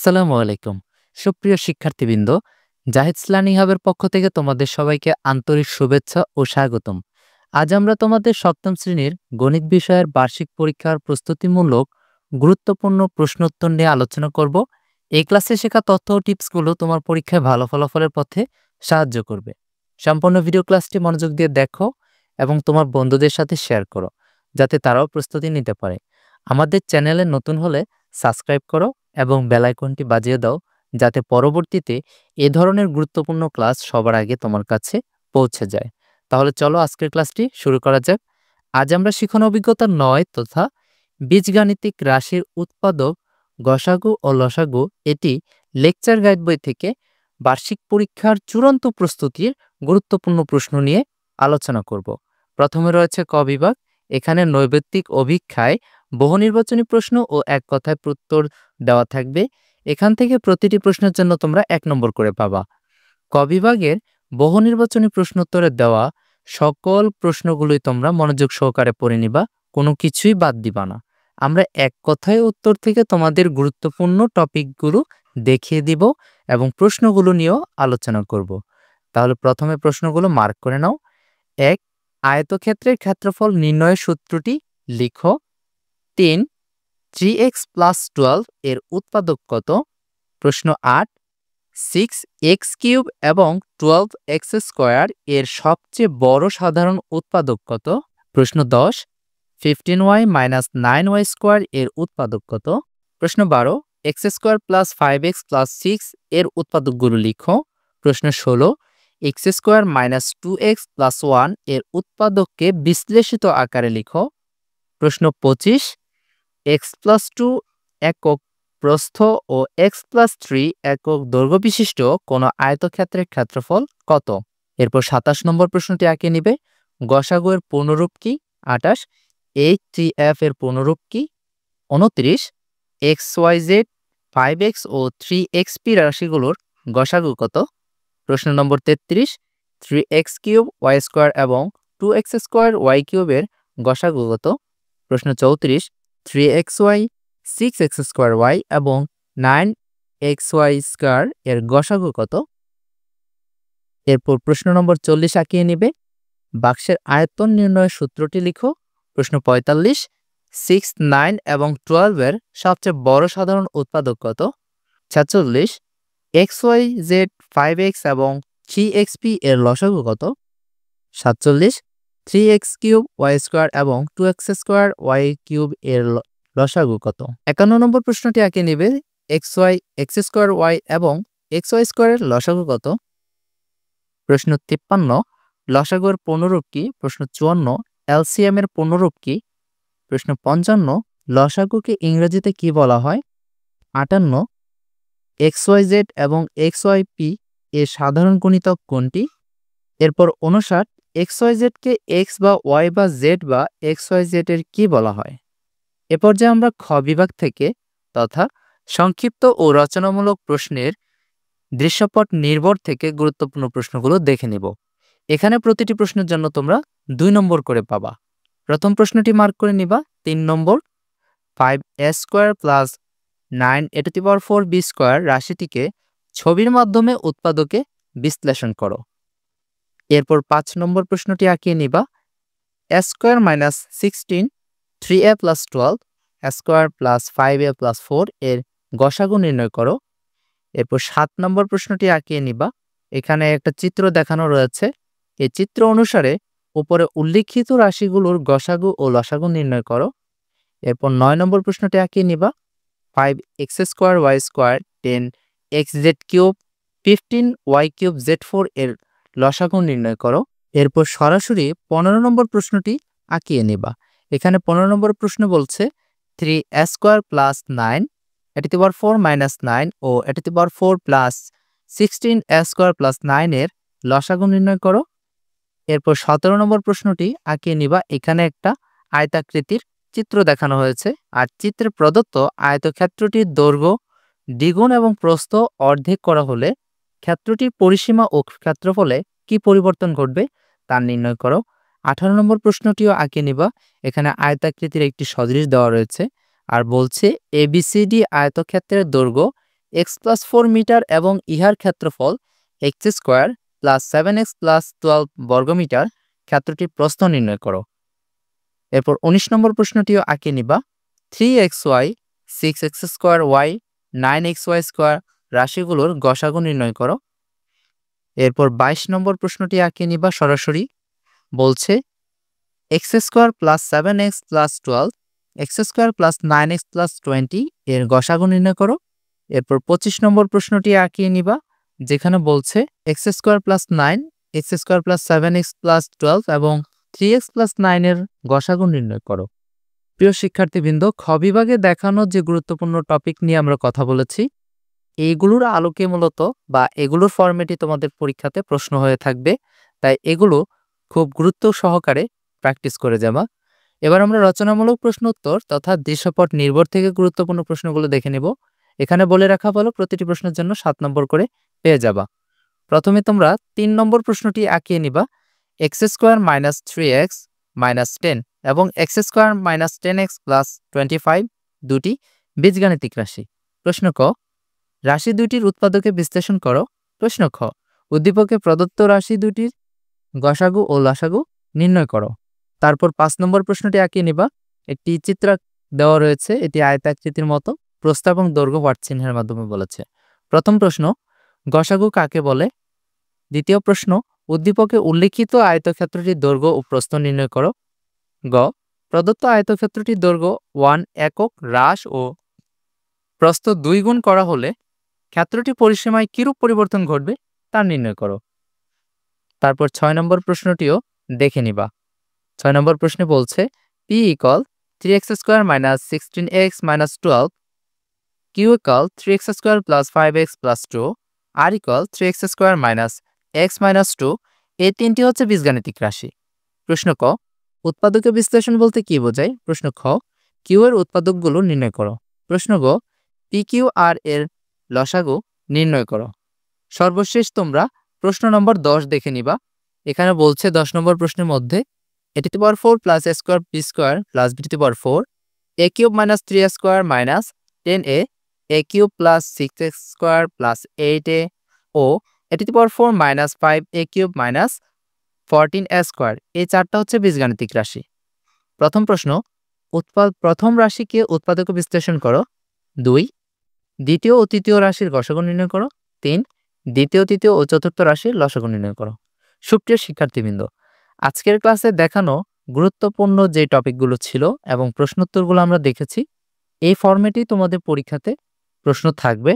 আসসালামু আলাইকুম। সুপ্রিয় শিক্ষার্থীবৃন্দ, জাহিদ লার্নিং হাবের পক্ষ থেকে তোমাদের সবাইকে আন্তরিক শুভেচ্ছা ও স্বাগতম। আজ আমরা তোমাদের সপ্তম শ্রেণীর গণিত বিষয়ের বার্ষিক পরীক্ষার প্রস্তুতিমূলক গুরুত্বপূর্ণ প্রশ্নোত্তর নিয়ে আলোচনা করব। এই ক্লাসে শেখা তথ্য ও টিপসগুলো তোমার পরীক্ষায় ভালো ফলাফলের পথে সাহায্য করবে। সম্পূর্ণ ভিডিও ক্লাসটি মনোযোগ দিয়ে দেখো এবং তোমার বন্ধুদের সাথে শেয়ার করো, যাতে তারাও প্রস্তুতি নিতে পারে। আমাদের চ্যানেলে নতুন হলে সাবস্ক্রাইব করো এবং বেল আইকনটি বাজিয়ে দাও, যাতে পরবর্তীতে এ ধরনের গুরুত্বপূর্ণ ক্লাস সবার আগে তোমার কাছে পৌঁছে যায়। তাহলে চলো আজকের ক্লাসটি শুরু করা যাক। আজ আমরা শিখন অভিজ্ঞতা 9 তথা বীজগাণিতিক রাশির উৎপাদক গসাগু ও লসাগু এটি লেকচার গাইড বই থেকে বার্ষিক পরীক্ষার চূড়ান্ত প্রস্তুতির গুরুত্বপূর্ণ প্রশ্ন নিয়ে আলোচনা করব। প্রথমে রয়েছে ক বিভাগ। এখানে নৈবেত্তিক অভিক্ষায় বহু নির্বাচনী প্রশ্ন ও এক কথায় উত্তর দেওয়া থাকবে। এখান থেকে প্রতিটি প্রশ্নের জন্য তোমরা 1 নম্বর করে পাবা। ক বিভাগের বহু নির্বাচনী প্রশ্নোত্তরে দেওয়া সকল প্রশ্নগুলোই তোমরা মনোযোগ সহকারে পড়ে নিবা, কোনো কিছুই বাদ দিবা না। আমরা এক কথায় উত্তর থেকে তোমাদের গুরুত্বপূর্ণ টপিকগুলো দেখিয়ে দিব এবং প্রশ্নগুলো নিয়েও আলোচনা করব। তাহলে প্রথমে প্রশ্নগুলো মার্ক করে নাও। 1. আয়তক্ষেত্রের ক্ষেত্রফল নির্ণয়ের সূত্রটি লিখো। 3. 3x + 12 এর উৎপাদক কত? প্রশ্ন 8. 6x³ এবং 12x² এর সবচেয়ে বড় সাধারণ উৎপাদক কত? প্রশ্ন 10. 15y - 9y² এর উৎপাদক কত? প্রশ্ন 12. x² + 5x + 6 এর উৎপাদকগুলো লিখো। প্রশ্ন 16. x² - 2x + 1 এর উৎপাদককে বিশ্লেষিত আকারে লিখো। প্রশ্ন 25. x + 2 একক প্রস্থ ও x + 3 একক দৈর্ঘ্য বিশিষ্ট কোন আয়তক্ষেত্রের ক্ষেত্রফল কত? এরপর 27 নম্বর প্রশ্নটি এঁকে নিবে। গসাগু এর পূর্ণরূপ কি? 28. HCF এর পূর্ণরূপ কি? 29. XYZ 5x ও 3xp রাশিগুলোর গসাগু কত? প্রশ্ন নম্বর 33. 3x³ y² এবং 2x² y³ এর গসাগু কত? প্রশ্ন 34. 3xy 6x² y এবং 9xy² এর গসাগু কত? এরপর প্রশ্ন নম্বর 40 আঁকিয়ে নিবে। বাক্সের আয়তন নির্ণয়ের সূত্রটি লিখো। প্রশ্ন 45. 6, 9 এবং 12 এর সবচেয়ে বড় সাধারণ উৎপাদক কত? 46. XYZ 5x এবং 3xp এর লসাগু কত? 47. 3x³ y² এবং 2x² y³ এর লসাগু কত? 51 নম্বর প্রশ্নটি এঁকে নিবে। xy x² y এবং xy² এর লসাগু কত? প্রশ্ন 53. লসাগু এর পূর্ণরূপ কি? প্রশ্ন 54. এলসিএম এর পূর্ণরূপ কি? প্রশ্ন 55. লসাগুকে ইংরেজিতে কি বলা হয়? 58. XYZ এবং XYP এর সাধারণ গুণিতক কোনটি? এরপর 59. XYZ কে x বা y বা z বা XYZ এর কি বলা হয়? এ পর্যায়ে আমরা খ বিভাগ থেকে তথা সংক্ষিপ্ত ও রচনামূলক প্রশ্নের দৃশ্যপট নির্ভর থেকে গুরুত্বপূর্ণ প্রশ্নগুলো দেখে নিব। এখানে প্রতিটি প্রশ্নের জন্য তোমরা 2 নম্বর করে পাবা। প্রথম প্রশ্নটি মার্ক করে নিবা। 3 নম্বর। 5a² + 9a⁴b² রাশিটিকে ছবির মাধ্যমে উৎপাদকে বিশ্লেষণ করো। এরপর 5 নম্বর প্রশ্নটি আঁকিয়ে নিবা। a² - 16 3a + 12 a² + 5a + 4 এর গসাগু নির্ণয় করো। এরপর 7 নম্বর প্রশ্নটি আঁকিয়ে নিবা। এখানে একটা চিত্র দেখানো রয়েছে। এই চিত্র অনুসারে উপরে উল্লিখিত রাশিগুলোর গসাগু ও লসাগু নির্ণয় করো। এরপর 9 নম্বর প্রশ্নটি আঁকিয়ে নিবা। 5x² y² 10xz³ 15y³ z4 এর লসাগু নির্ণয় করো। এরপর সরাসরি 15 নম্বর প্রশ্নটি আঁকিয়ে নিবা। এখানে 15 নম্বর প্রশ্ন বলছে 3a² + 9 a⁴ - 9 ও a⁴ + 16a² + 9 এর লসাগু নির্ণয় করো। এরপর 17 নম্বর প্রশ্নটি আঁকিয়ে নিবা। এখানে একটা আয়তাকৃতির চিত্র দেখানো হয়েছে। আর চিত্রে প্রদত্ত আয়তক্ষেত্রটির দৈর্ঘ্য দ্বিগুণ এবং প্রস্থ অর্ধেক করা হলে ক্ষেত্রটির পরিসীমা ও ক্ষেত্রফলে কি পরিবর্তন ঘটবে তা নির্ণয় করো। 18 নম্বর প্রশ্নটিও আঁকিয়ে নিবা। এখানে আয়তাকৃতির একটি সদৃশ দেওয়া রয়েছে আর বলছে ABCD আয়তক্ষেত্রের দৈর্ঘ্য x+4 মিটার এবং ইহার ক্ষেত্রফল x² + 7x + 12 বর্গমিটার ক্ষেত্রটির প্রস্থ নির্ণয় করো। এরপর 19 নম্বর প্রশ্নটিও আঁকে নিবা। 3xy 6x²y 9xy² রাশিগুলোর গসাগু নির্ণয় করো। এরপর 22 নম্বর প্রশ্নটি আঁকে নিবা সরাসরি। বলছে x² + 7x + 12 x² + 9x + 20 এর গসাগু নির্ণয় করো। এরপর 25 নম্বর প্রশ্নটি আঁকিয়ে নিবা, যেখানে বলছে x² + 9 x² + 7x + 12 এবং 3x + 9 এর গসাগু নির্ণয় করো। প্রিয় শিক্ষার্থীবৃন্দ, খ বিভাগে দেখানো যে গুরুত্বপূর্ণ টপিক নিয়ে আমরা কথা বলেছি, এইগুলোর আলোকে মূলত বা এগুলোর ফরম্যাটে তোমাদের পরীক্ষাতে প্রশ্ন হয়ে থাকবে, তাই এগুলো খুব গুরুত্ব সহকারে প্র্যাকটিস করে যাবা। এবার আমরা রচনামূলক প্রশ্ন উত্তর তথা দৃশ্যপট নির্ভর থেকে গুরুত্বপূর্ণ প্রশ্নগুলো দেখে নেব। এখানে বলে রাখা ভালো, প্রতিটি প্রশ্নের জন্য 7 নম্বর করে পেয়ে যাবা। প্রথমে তোমরা 3 নম্বর প্রশ্নটি আঁকিয়ে নিবা। x² - 3x - 10 এবং x² - 10x + 25 দুটি বীজগাণিতিক রাশি। প্রশ্ন ক, রাশি দুইটির উৎপাদকে বিশ্লেষণ করো। প্রশ্ন খ, উদ্দীপকে প্রদত্ত রাশি দুটির গসাগু ও লসাগু নির্ণয় করো। তারপর 5 নম্বর প্রশ্নটি আঁকিয়ে নিবা। একটি চিত্র দেওয়া রয়েছে, এটি আয়তাকৃতির মতো, প্রস্থ এবং দৈর্ঘ্য ওয়াট চিহ্নের মাধ্যমে বলেছে। প্রথম প্রশ্ন, গসাগু কাকে বলে? দ্বিতীয় প্রশ্ন, উদ্দীপকে উল্লিখিত আয়তক্ষেত্রটির দৈর্ঘ্য ও প্রস্থ নির্ণয় করো। গ, প্রদত্ত আয়তক্ষেত্রটির দৈর্ঘ্য 1 একক হ্রাস ও প্রস্থ 2 গুণ করা হলে ক্ষেত্রটি পরিসীমায় কিরূপ পরিবর্তন ঘটবে তা নির্ণয় করো। তারপর 6 নম্বর প্রশ্নটিও দেখে নিবা। 6 নম্বর প্রশ্নে বলছে p = 3x² - 16x - 12, q = 3x² + 5x + 2, r = 3x² - x - 2 এই তিনটি হচ্ছে বীজগাণিতিক রাশি। প্রশ্ন ক, উৎপাদকে বিশ্লেষণ বলতে কি বোঝায়? প্রশ্ন খ, q এর উৎপাদকগুলো নির্ণয় করো। প্রশ্ন গ, pqr এর লসাগু নির্ণয় করো। সর্বশেষ তোমরা প্রশ্ন নম্বর 10 দেখে নিবা। এখানে বলছে 10 নম্বর প্রশ্নের মধ্যে a⁴ + a² b² + b⁴ a³ - 3a² - 10a a³ + 6a² + 8a ও a⁴ - 5a³ - 14a² এই চারটা হচ্ছে বীজগাণিতিক রাশি। প্রথম প্রশ্ন, প্রথম রাশিকে উৎপাদকে বিশ্লেষণ করো। 2, দ্বিতীয় ও তৃতীয় রাশির গসাগু নির্ণয় করো। 3, দ্বিতীয়, তৃতীয় ও চতুর্থ রাশির লসাগু নির্ণয় করো। সুপ্রিয় শিক্ষার্থীবৃন্দ, আজকের ক্লাসে দেখানো গুরুত্বপূর্ণ যে টপিকগুলো ছিল এবং প্রশ্নোত্তরগুলো আমরা দেখেছি, এই ফরম্যাটেই তোমাদের পরীক্ষাতে প্রশ্ন থাকবে।